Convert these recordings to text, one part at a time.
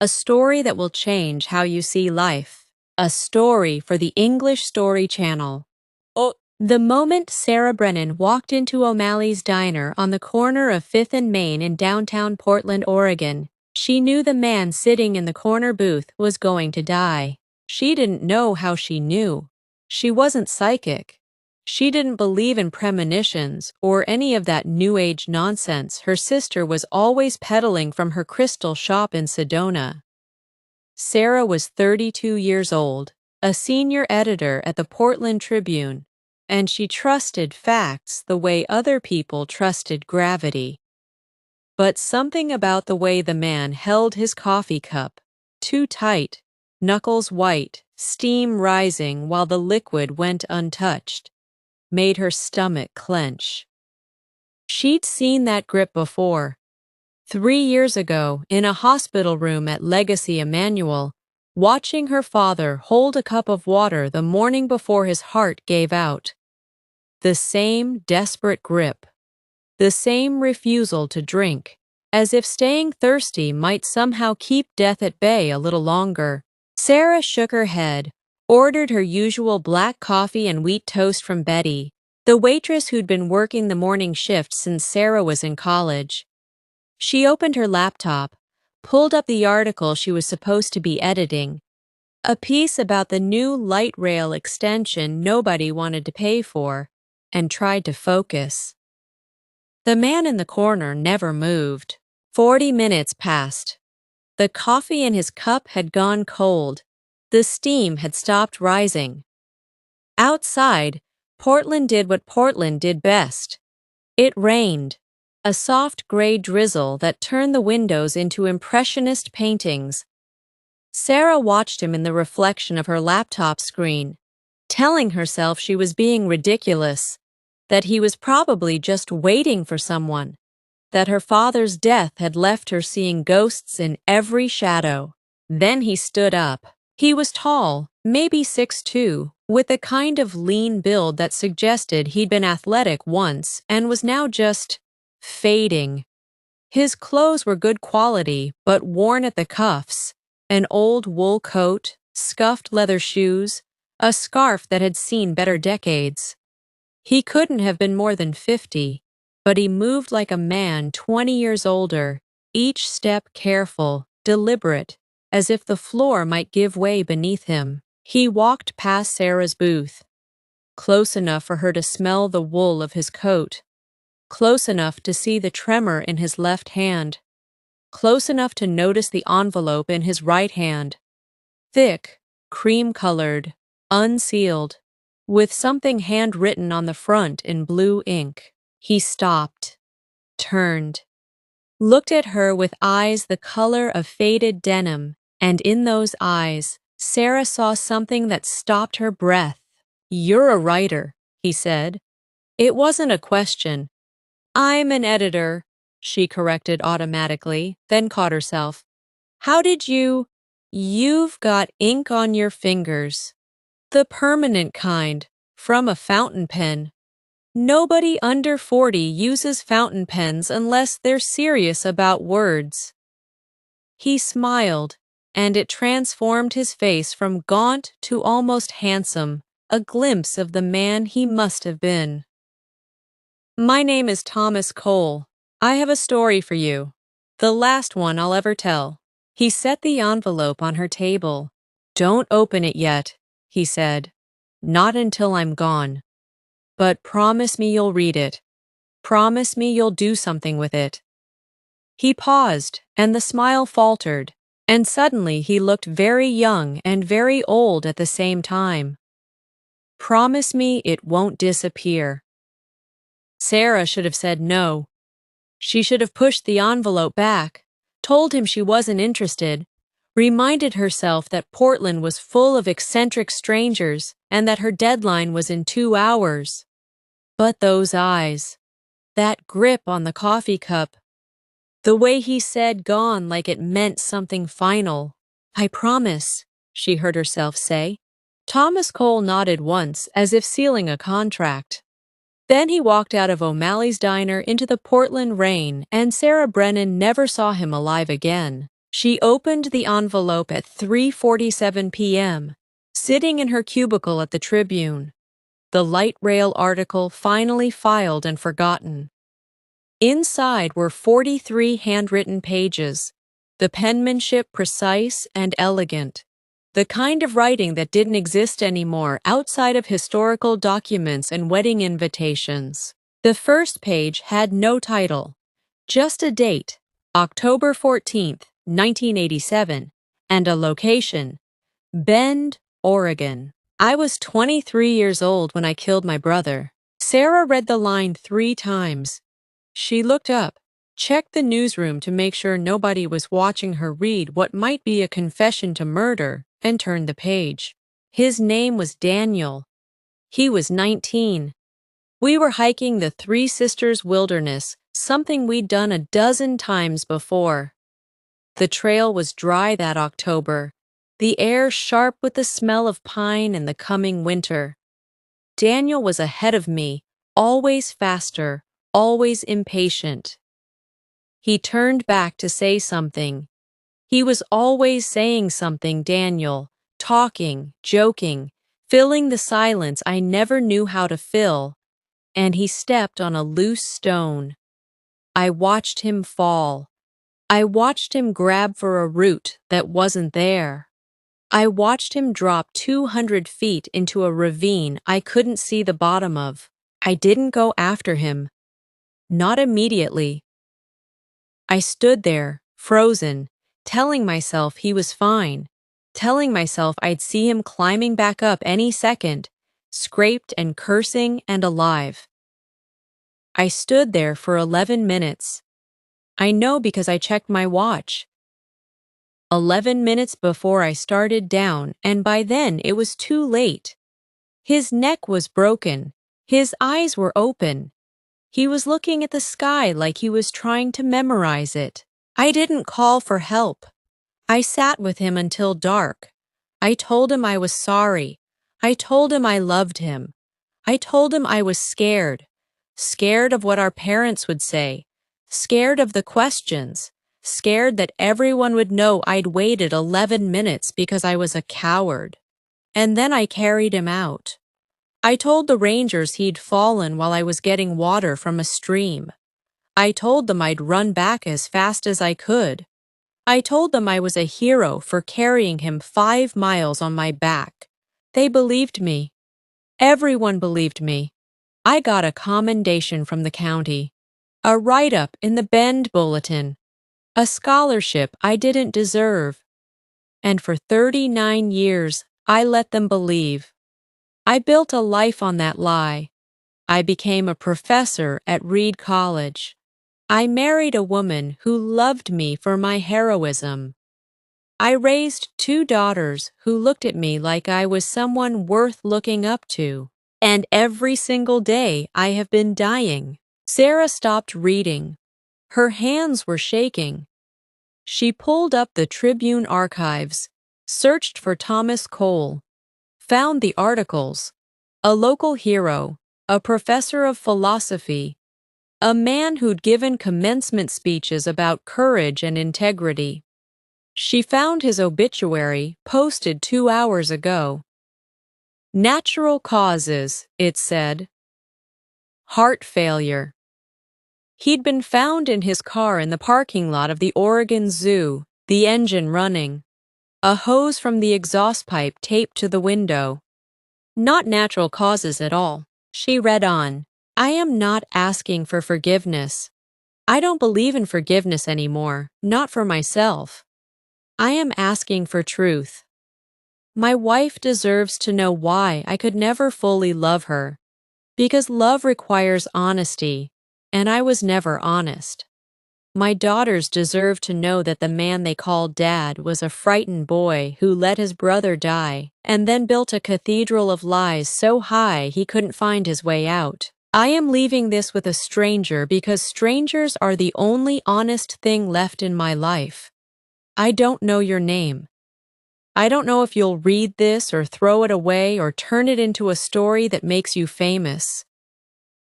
a story that will change how you see life. A story for the English Story Channel. The moment Sarah Brennan walked into O'Malley's Diner on the corner of 5th and Main in downtown Portland, Oregon, she knew the man sitting in the corner booth was going to die. She didn't know how she knew. She wasn't psychic. She didn't believe in premonitions or any of that New Age nonsense her sister was always peddling from her crystal shop in Sedona. Sarah was 32 years old, a senior editor at the Portland Tribune, and she trusted facts the way other people trusted gravity. But something about the way the man held his coffee cup, too tight, knuckles white, steam rising while the liquid went untouched, made her stomach clench. She'd seen that grip before. 3 years ago, in a hospital room at Legacy Emmanuel, watching her father hold a cup of water the morning before his heart gave out. The same desperate grip, the same refusal to drink, as if staying thirsty might somehow keep death at bay a little longer. Sarah shook her head, ordered her usual black coffee and wheat toast from Betty, the waitress who'd been working the morning shift since Sarah was in college. She opened her laptop, pulled up the article she was supposed to be editing, a piece about the new light rail extension nobody wanted to pay for, and tried to focus. The man in the corner never moved. 40 minutes passed. The coffee in his cup had gone cold. The steam had stopped rising. Outside, Portland did what Portland did best. It rained, a soft gray drizzle that turned the windows into impressionist paintings. Sarah watched him in the reflection of her laptop screen, telling herself she was being ridiculous, that he was probably just waiting for someone, that her father's death had left her seeing ghosts in every shadow. Then he stood up. He was tall, maybe 6'2", with a kind of lean build that suggested he'd been athletic once and was now just fading. His clothes were good quality, but worn at the cuffs, an old wool coat, scuffed leather shoes, a scarf that had seen better decades. He couldn't have been more than 50, but he moved like a man 20 years older, each step careful, deliberate, as if the floor might give way beneath him. He walked past Sarah's booth, close enough for her to smell the wool of his coat, close enough to see the tremor in his left hand, close enough to notice the envelope in his right hand, thick, cream-colored, unsealed, with something handwritten on the front in blue ink. He stopped, turned, looked at her with eyes the color of faded denim, and in those eyes, Sarah saw something that stopped her breath. "You're a writer," he said. It wasn't a question. "I'm an editor," she corrected automatically, then caught herself. "How did you—" "You've got ink on your fingers. The permanent kind, from a fountain pen. Nobody under 40 uses fountain pens unless they're serious about words." He smiled, and it transformed his face from gaunt to almost handsome, a glimpse of the man he must have been. "My name is Thomas Cole. I have a story for you. The last one I'll ever tell." He set the envelope on her table. "Don't open it yet," he said. "Not until I'm gone. But promise me you'll read it. Promise me you'll do something with it." He paused, and the smile faltered, and suddenly he looked very young and very old at the same time. "Promise me it won't disappear." Sarah should have said no. She should have pushed the envelope back, told him she wasn't interested, reminded herself that Portland was full of eccentric strangers and that her deadline was in 2 hours. But those eyes, that grip on the coffee cup, the way he said gone like it meant something final. "I promise," she heard herself say. Thomas Cole nodded once as if sealing a contract. Then he walked out of O'Malley's Diner into the Portland rain, and Sarah Brennan never saw him alive again. She opened the envelope at 3:47 p.m., sitting in her cubicle at the Tribune, the light rail article finally filed and forgotten. Inside were 43 handwritten pages, the penmanship precise and elegant, the kind of writing that didn't exist anymore outside of historical documents and wedding invitations. The first page had no title, just a date, October 14th, 1987, and a location, Bend, Oregon. I was 23 years old when I killed my brother. Sarah read the line 3 times. She looked up, checked the newsroom to make sure nobody was watching her read what might be a confession to murder, and turned the page. His name was Daniel. He was 19. We were hiking the Three Sisters Wilderness, something we'd done a dozen times before. The trail was dry that October, the air sharp with the smell of pine and the coming winter. Daniel was ahead of me, always faster, always impatient. He turned back to say something. He was always saying something, Daniel, talking, joking, filling the silence I never knew how to fill, and he stepped on a loose stone. I watched him fall. I watched him grab for a root that wasn't there. I watched him drop 200 feet into a ravine I couldn't see the bottom of. I didn't go after him. Not immediately. I stood there, frozen, telling myself he was fine, telling myself I'd see him climbing back up any second, scraped and cursing and alive. I stood there for 11 minutes. I know because I checked my watch. 11 minutes before I started down, and by then it was too late. His neck was broken. His eyes were open. He was looking at the sky like he was trying to memorize it. I didn't call for help. I sat with him until dark. I told him I was sorry. I told him I loved him. I told him I was scared. Scared of what our parents would say. Scared of the questions. Scared that everyone would know I'd waited 11 minutes because I was a coward. And then I carried him out. I told the rangers he'd fallen while I was getting water from a stream. I told them I'd run back as fast as I could. I told them I was a hero for carrying him 5 miles on my back. They believed me. Everyone believed me. I got a commendation from the county, a write-up in the Bend Bulletin, a scholarship I didn't deserve. And for 39 years, I let them believe. I built a life on that lie. I became a professor at Reed College. I married a woman who loved me for my heroism. I raised 2 daughters who looked at me like I was someone worth looking up to. And every single day I have been dying. Sarah stopped reading. Her hands were shaking. She pulled up the Tribune archives, searched for Thomas Cole, found the articles, a local hero, a professor of philosophy, a man who'd given commencement speeches about courage and integrity. She found his obituary, posted 2 hours ago. Natural causes, it said. Heart failure. He'd been found in his car in the parking lot of the Oregon Zoo, the engine running, a hose from the exhaust pipe taped to the window. Not natural causes at all. She read on. I am not asking for forgiveness. I don't believe in forgiveness anymore, not for myself. I am asking for truth. My wife deserves to know why I could never fully love her, because love requires honesty, and I was never honest. My daughters deserve to know that the man they called Dad was a frightened boy who let his brother die and then built a cathedral of lies so high he couldn't find his way out. I am leaving this with a stranger because strangers are the only honest thing left in my life. I don't know your name. I don't know if you'll read this or throw it away or turn it into a story that makes you famous.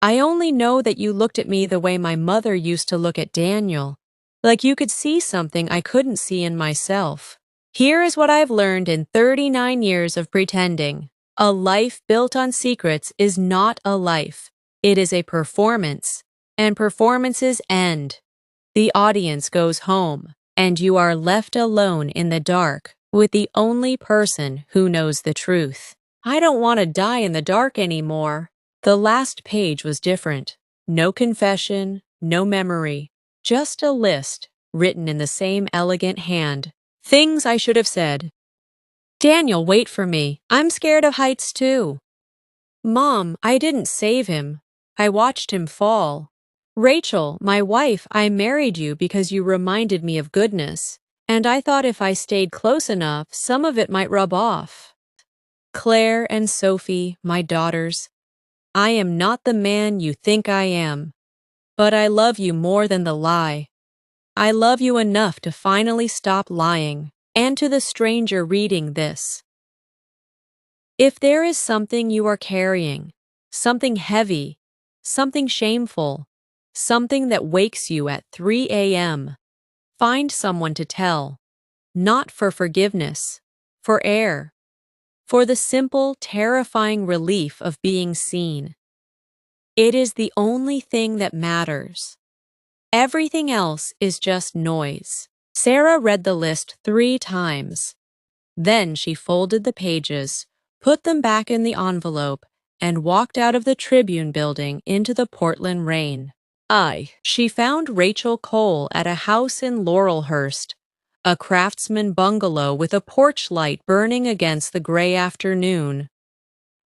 I only know that you looked at me the way my mother used to look at Daniel, Like you could see something I couldn't see in myself. Here is what I've learned in 39 years of pretending. A life built on secrets is not a life. It is a performance, and performances end. The audience goes home, and you are left alone in the dark with the only person who knows the truth. I don't want to die in the dark anymore. The last page was different. No confession, no memory, just a list written in the same elegant hand. Things I should have said. Daniel, wait for me. I'm scared of heights too. Mom, I didn't save him. I watched him fall. Rachel, my wife, I married you because you reminded me of goodness, and I thought if I stayed close enough, some of it might rub off. Claire and Sophie, my daughters, I am not the man you think I am, but I love you more than the lie. I love you enough to finally stop lying. And to the stranger reading this, if there is something you are carrying, something heavy, something shameful, something that wakes you at 3 a.m., find someone to tell, not for forgiveness, for air, for the simple, terrifying relief of being seen. It is the only thing that matters. Everything else is just noise. Sarah read the list 3 times. Then she folded the pages, put them back in the envelope, and walked out of the Tribune building into the Portland rain. She found Rachel Cole at a house in Laurelhurst, a craftsman bungalow with a porch light burning against the gray afternoon.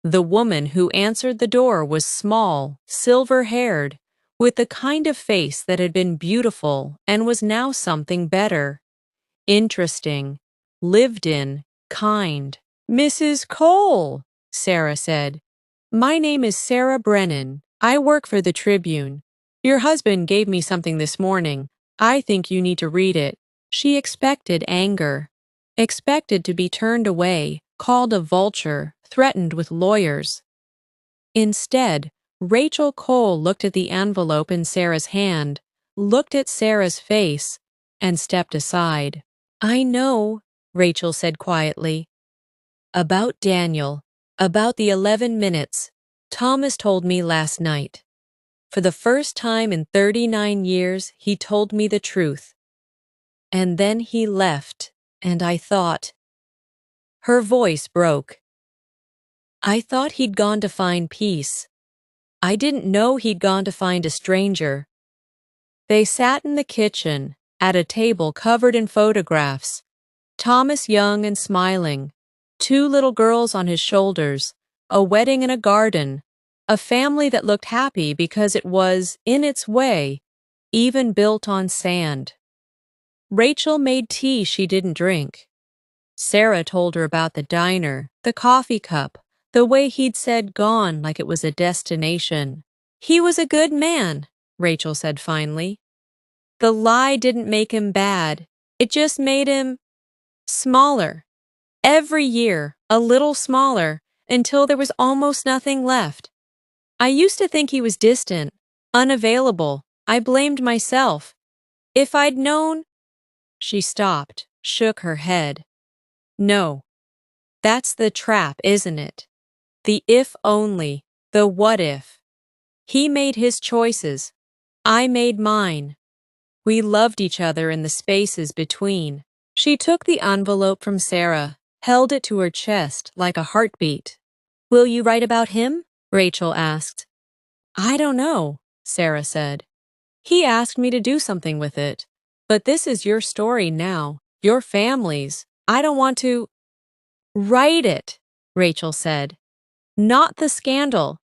The woman who answered the door was small, silver-haired, with the kind of face that had been beautiful and was now something better. Interesting, lived in, kind. Mrs. Cole, Sarah said. My name is Sarah Brennan. I work for the Tribune. Your husband gave me something this morning. I think you need to read it. She expected anger, expected to be turned away, called a vulture, threatened with lawyers. Instead, Rachel Cole looked at the envelope in Sarah's hand, looked at Sarah's face, and stepped aside. I know, Rachel said quietly. About Daniel, about the 11 minutes, Thomas told me last night. For the first time in 39 years, he told me the truth. And then he left, and I thought. Her voice broke. I thought he'd gone to find peace. I didn't know he'd gone to find a stranger. They sat in the kitchen, at a table covered in photographs. Thomas young and smiling, 2 little girls on his shoulders, a wedding in a garden, a family that looked happy because it was, in its way, even built on sand. Rachel made tea she didn't drink. Sarah told her about the diner, the coffee cup, the way he'd said gone like it was a destination. He was a good man, Rachel said finally. The lie didn't make him bad. It just made him smaller. Every year, a little smaller, until there was almost nothing left. I used to think he was distant, unavailable. I blamed myself. If I'd known... She stopped, shook her head. No, that's the trap, isn't it? The if only, the what if. He made his choices. I made mine. We loved each other in the spaces between. She took the envelope from Sarah, held it to her chest like a heartbeat. Will you write about him? Rachel asked. I don't know, Sarah said. He asked me to do something with it. But this is your story now, your family's. I don't want to... Write it, Rachel said. Not the scandal,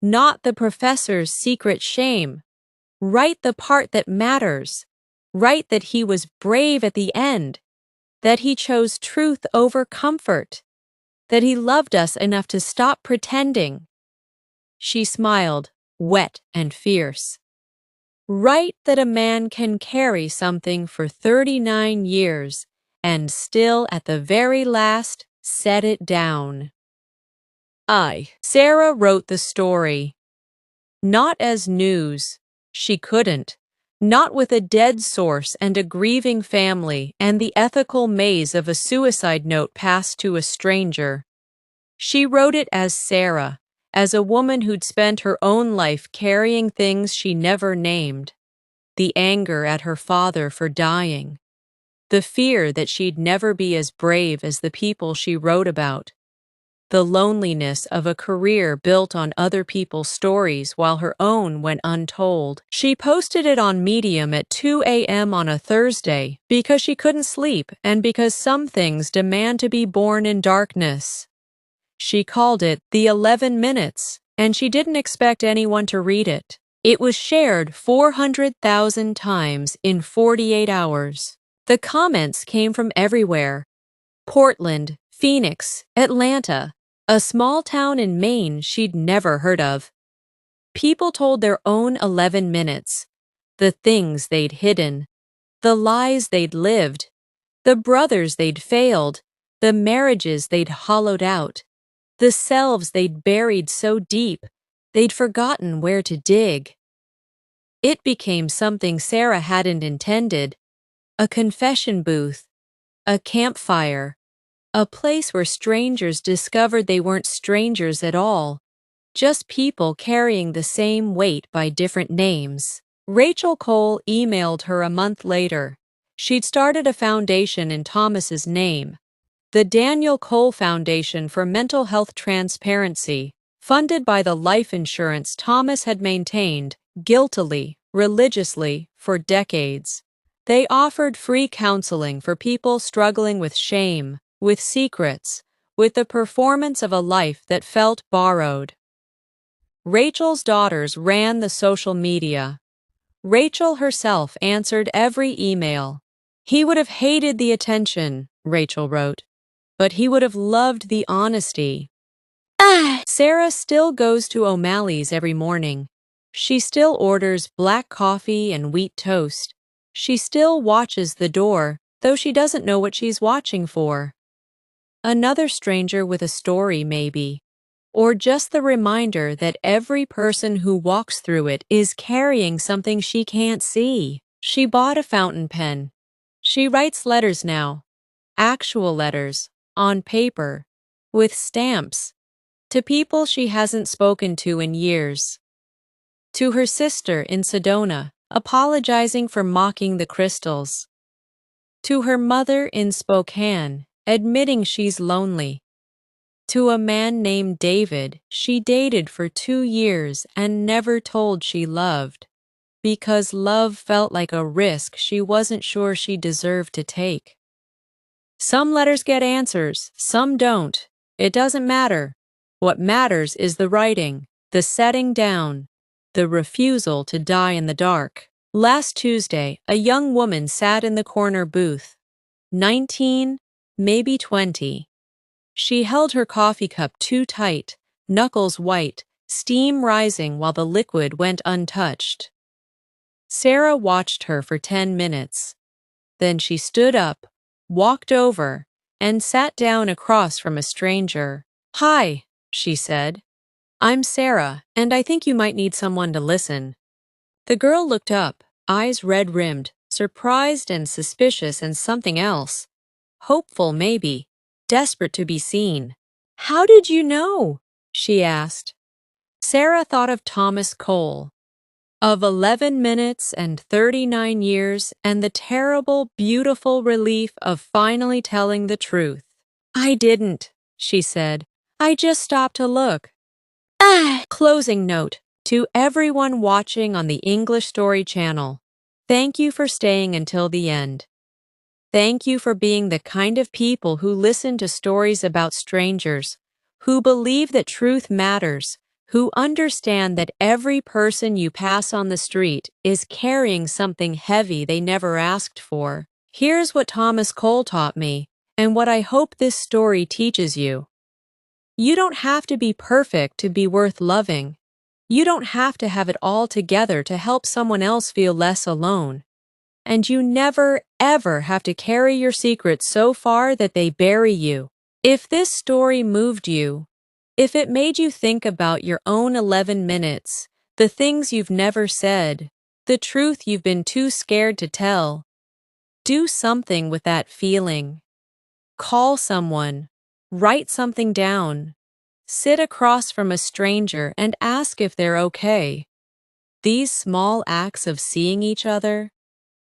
not the professor's secret shame. Write the part that matters. Write that he was brave at the end, that he chose truth over comfort, that he loved us enough to stop pretending. She smiled, wet and fierce. Write that a man can carry something for 39 years and still at the very last set it down. Sarah wrote the story. Not as news. She couldn't. Not with a dead source and a grieving family and the ethical maze of a suicide note passed to a stranger. She wrote it as Sarah, as a woman who'd spent her own life carrying things she never named. The anger at her father for dying. The fear that she'd never be as brave as the people she wrote about. The loneliness of a career built on other people's stories while her own went untold. She posted it on Medium at 2 a.m. on a Thursday because she couldn't sleep and because some things demand to be born in darkness. She called it the 11 minutes, and she didn't expect anyone to read it. It was shared 400,000 times in 48 hours. The comments came from everywhere. Portland, Phoenix, Atlanta, a small town in Maine she'd never heard of. People told their own 11 minutes, the things they'd hidden, the lies they'd lived, the brothers they'd failed, the marriages they'd hollowed out, the selves they'd buried so deep they'd forgotten where to dig. It became something Sarah hadn't intended, a confession booth, a campfire, a place where strangers discovered they weren't strangers at all, just people carrying the same weight by different names. Rachel Cole emailed her a month later. She'd started a foundation in Thomas's name, the Daniel Cole Foundation for Mental Health Transparency, funded by the life insurance Thomas had maintained, guiltily, religiously, for decades. They offered free counseling for people struggling with shame, with secrets, with the performance of a life that felt borrowed. Rachel's daughters ran the social media. Rachel herself answered every email. He would have hated the attention, Rachel wrote, but he would have loved the honesty. Sarah still goes to O'Malley's every morning. She still orders black coffee and wheat toast. She still watches the door, though she doesn't know what she's watching for. Another stranger with a story, maybe. Or just the reminder that every person who walks through it is carrying something she can't see. She bought a fountain pen. She writes letters now. Actual letters, on paper, with stamps, to people she hasn't spoken to in years. To her sister in Sedona, apologizing for mocking the crystals. To her mother in Spokane, admitting she's lonely. To a man named David she dated for 2 years and never told she loved, because love felt like a risk she wasn't sure she deserved to take. Some letters get answers, some don't. It doesn't matter. What matters is the writing, the setting down, the refusal to die in the dark. Last Tuesday, a young woman sat in the corner booth. 19, maybe 20. She held her coffee cup too tight, knuckles white, steam rising while the liquid went untouched. Sarah watched her for 10 minutes. Then she stood up, walked over, and sat down across from a stranger. "Hi," she said. "I'm Sarah, and I think you might need someone to listen." The girl looked up, eyes red-rimmed, surprised and suspicious and something else. Hopeful, maybe. Desperate to be seen. "How did you know?" she asked. Sarah thought of Thomas Cole, of 11 minutes and 39 years and the terrible, beautiful relief of finally telling the truth. "I didn't," she said. "I just stopped to look." Closing note. To everyone watching on the English Story channel, thank you for staying until the end. Thank you for being the kind of people who listen to stories about strangers, who believe that truth matters, who understand that every person you pass on the street is carrying something heavy they never asked for. Here's what Thomas Cole taught me, and what I hope this story teaches you. You don't have to be perfect to be worth loving. You don't have to have it all together to help someone else feel less alone. And you never, ever have to carry your secrets so far that they bury you. If this story moved you, if it made you think about your own 11 minutes, the things you've never said, the truth you've been too scared to tell. Do something with that feeling. Call someone. Write something down. Sit across from a stranger and ask if they're okay. These small acts of seeing each other,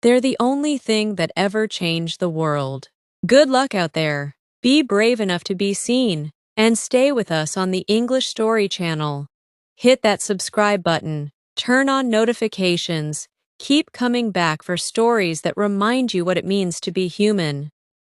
they're the only thing that ever changed the world. Good luck out there. Be brave enough to be seen, and stay with us on the English Story channel. Hit that subscribe button, turn on notifications, keep coming back for stories that remind you what it means to be human.